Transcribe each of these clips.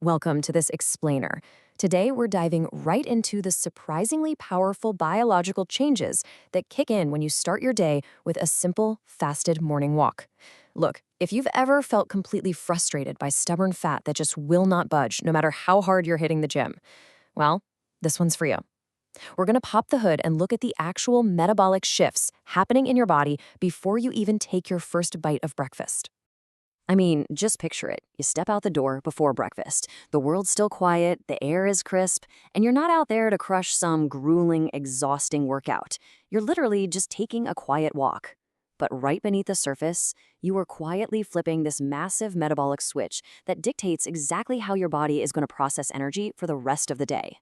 Welcome to this explainer. Today, we're diving right into the surprisingly powerful biological changes that kick in when you start your day with a simple, fasted morning walk. Look, if you've ever felt completely frustrated by stubborn fat that just will not budge, no matter how hard you're hitting the gym, well, this one's for you. We're going to pop the hood and look at the actual metabolic shifts happening in your body before you even take your first bite of breakfast. I mean, just picture it. You step out the door before breakfast. The world's still quiet, the air is crisp, and you're not out there to crush some grueling, exhausting workout. You're literally just taking a quiet walk. But right beneath the surface, you are quietly flipping this massive metabolic switch that dictates exactly how your body is going to process energy for the rest of the day.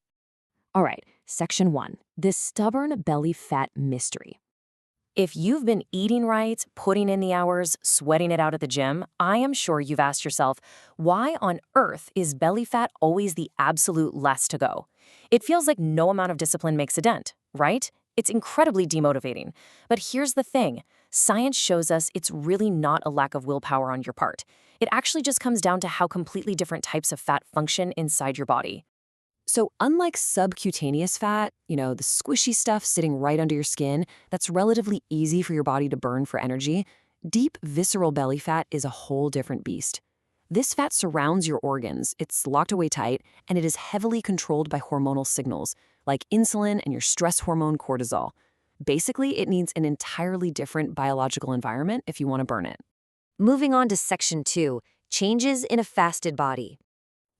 All right, section 1, this stubborn belly fat mystery. If you've been eating right, putting in the hours, sweating it out at the gym, I am sure you've asked yourself, why on earth is belly fat always the absolute last to go? It feels like no amount of discipline makes a dent, right? It's incredibly demotivating. But here's the thing. Science shows us it's really not a lack of willpower on your part. It actually just comes down to how completely different types of fat function inside your body. So unlike subcutaneous fat, the squishy stuff sitting right under your skin that's relatively easy for your body to burn for energy, deep visceral belly fat is a whole different beast. This fat surrounds your organs, it's locked away tight, and it is heavily controlled by hormonal signals, like insulin and your stress hormone cortisol. Basically, it needs an entirely different biological environment if you want to burn it. Moving on to section 2, changes in a fasted body.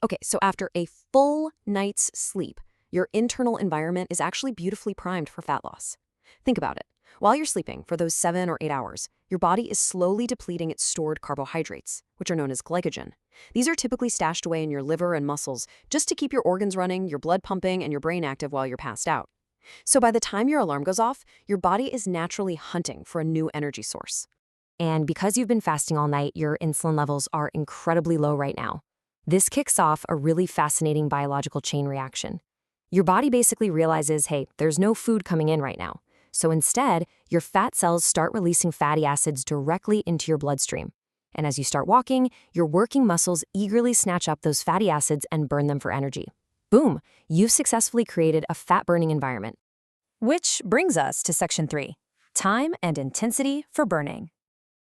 Okay, so after a full night's sleep, your internal environment is actually beautifully primed for fat loss. Think about it. While you're sleeping for those 7 or 8 hours, your body is slowly depleting its stored carbohydrates, which are known as glycogen. These are typically stashed away in your liver and muscles just to keep your organs running, your blood pumping, and your brain active while you're passed out. So by the time your alarm goes off, your body is naturally hunting for a new energy source. And because you've been fasting all night, your insulin levels are incredibly low right now. This kicks off a really fascinating biological chain reaction. Your body basically realizes, hey, there's no food coming in right now. So instead, your fat cells start releasing fatty acids directly into your bloodstream. And as you start walking, your working muscles eagerly snatch up those fatty acids and burn them for energy. Boom, you've successfully created a fat-burning environment. Which brings us to section 3, time and intensity for burning.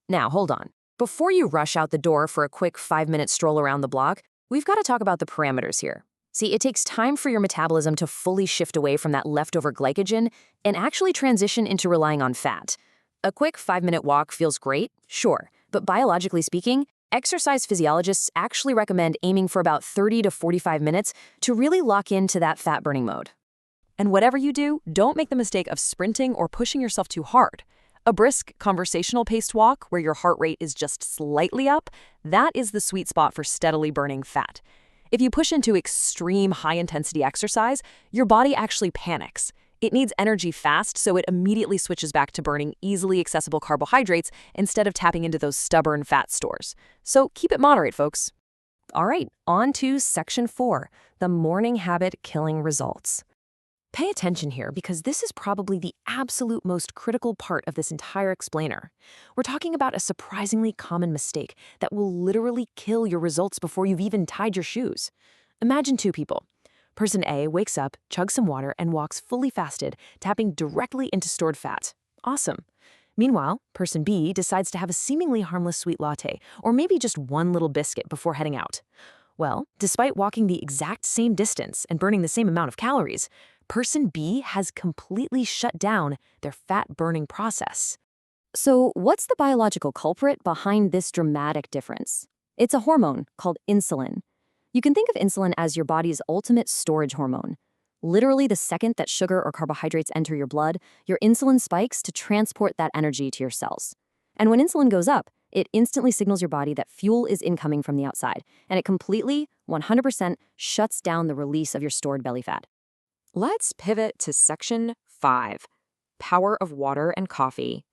Now, hold on. Before you rush out the door for a quick 5-minute stroll around the block, we've got to talk about the parameters here. See, it takes time for your metabolism to fully shift away from that leftover glycogen and actually transition into relying on fat. A quick 5-minute walk feels great, sure, but biologically speaking, exercise physiologists actually recommend aiming for about 30 to 45 minutes to really lock into that fat-burning mode. And whatever you do, don't make the mistake of sprinting or pushing yourself too hard. A brisk, conversational-paced walk where your heart rate is just slightly up, that is the sweet spot for steadily burning fat. If you push into extreme high-intensity exercise, your body actually panics. It needs energy fast, so it immediately switches back to burning easily accessible carbohydrates instead of tapping into those stubborn fat stores. So keep it moderate, folks. All right, on to section 4, the morning habit killing results. Pay attention here because this is probably the absolute most critical part of this entire explainer. We're talking about a surprisingly common mistake that will literally kill your results before you've even tied your shoes. Imagine 2 people. Person A wakes up, chugs some water, and walks fully fasted, tapping directly into stored fat. Awesome. Meanwhile, person B decides to have a seemingly harmless sweet latte, or maybe just one little biscuit before heading out. Well, despite walking the exact same distance and burning the same amount of calories, person B has completely shut down their fat-burning process. So what's the biological culprit behind this dramatic difference? It's a hormone called insulin. You can think of insulin as your body's ultimate storage hormone. Literally, the second that sugar or carbohydrates enter your blood, your insulin spikes to transport that energy to your cells. And when insulin goes up, it instantly signals your body that fuel is incoming from the outside, and it completely, 100%, shuts down the release of your stored belly fat. Let's pivot to section 5, power of water and coffee.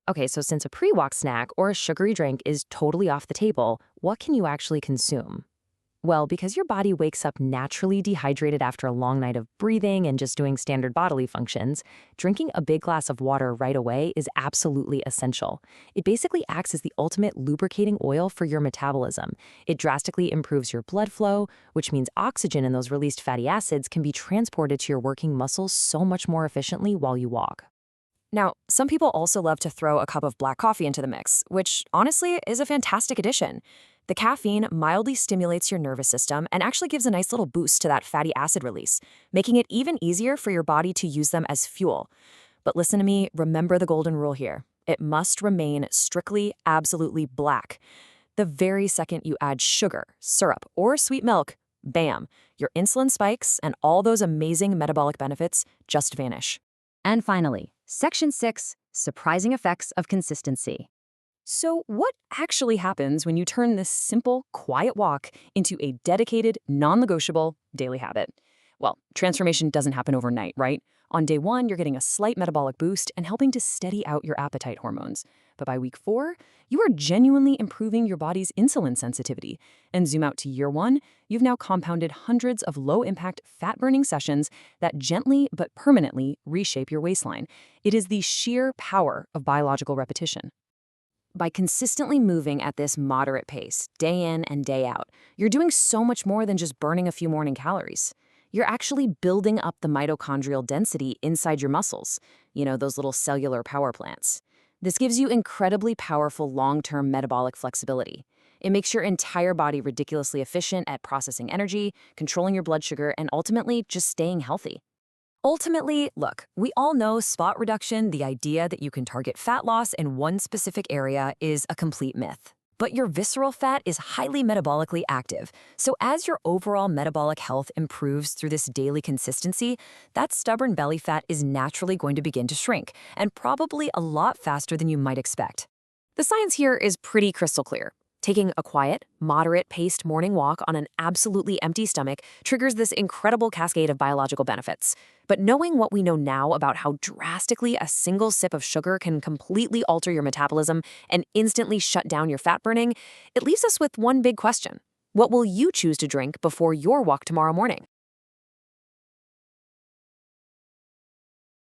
Okay, so since a pre-walk snack or a sugary drink is totally off the table, what can you actually consume? Well, because your body wakes up naturally dehydrated after a long night of breathing and just doing standard bodily functions, drinking a big glass of water right away is absolutely essential. It basically acts as the ultimate lubricating oil for your metabolism. It drastically improves your blood flow, which means oxygen and those released fatty acids can be transported to your working muscles so much more efficiently while you walk. Now, some people also love to throw a cup of black coffee into the mix, which honestly is a fantastic addition. The caffeine mildly stimulates your nervous system and actually gives a nice little boost to that fatty acid release, making it even easier for your body to use them as fuel. But listen to me, remember the golden rule here. It must remain strictly, absolutely black. The very second you add sugar, syrup, or sweet milk, bam, your insulin spikes and all those amazing metabolic benefits just vanish. And finally, Section 6, Surprising Effects of Consistency. So what actually happens when you turn this simple, quiet walk into a dedicated, non-negotiable daily habit? Well, transformation doesn't happen overnight, right? On day 1, you're getting a slight metabolic boost and helping to steady out your appetite hormones. But by week 4, you are genuinely improving your body's insulin sensitivity. And zoom out to year 1, you've now compounded hundreds of low-impact fat-burning sessions that gently but permanently reshape your waistline. It is the sheer power of biological repetition. By consistently moving at this moderate pace, day in and day out, you're doing so much more than just burning a few morning calories. You're actually building up the mitochondrial density inside your muscles, those little cellular power plants. This gives you incredibly powerful long-term metabolic flexibility. It makes your entire body ridiculously efficient at processing energy, controlling your blood sugar, and ultimately just staying healthy. Ultimately, look, we all know spot reduction, the idea that you can target fat loss in one specific area, is a complete myth. But your visceral fat is highly metabolically active, so as your overall metabolic health improves through this daily consistency, that stubborn belly fat is naturally going to begin to shrink, and probably a lot faster than you might expect. The science here is pretty crystal clear. Taking a quiet, moderate-paced morning walk on an absolutely empty stomach triggers this incredible cascade of biological benefits. But knowing what we know now about how drastically a single sip of sugar can completely alter your metabolism and instantly shut down your fat burning, it leaves us with one big question. What will you choose to drink before your walk tomorrow morning?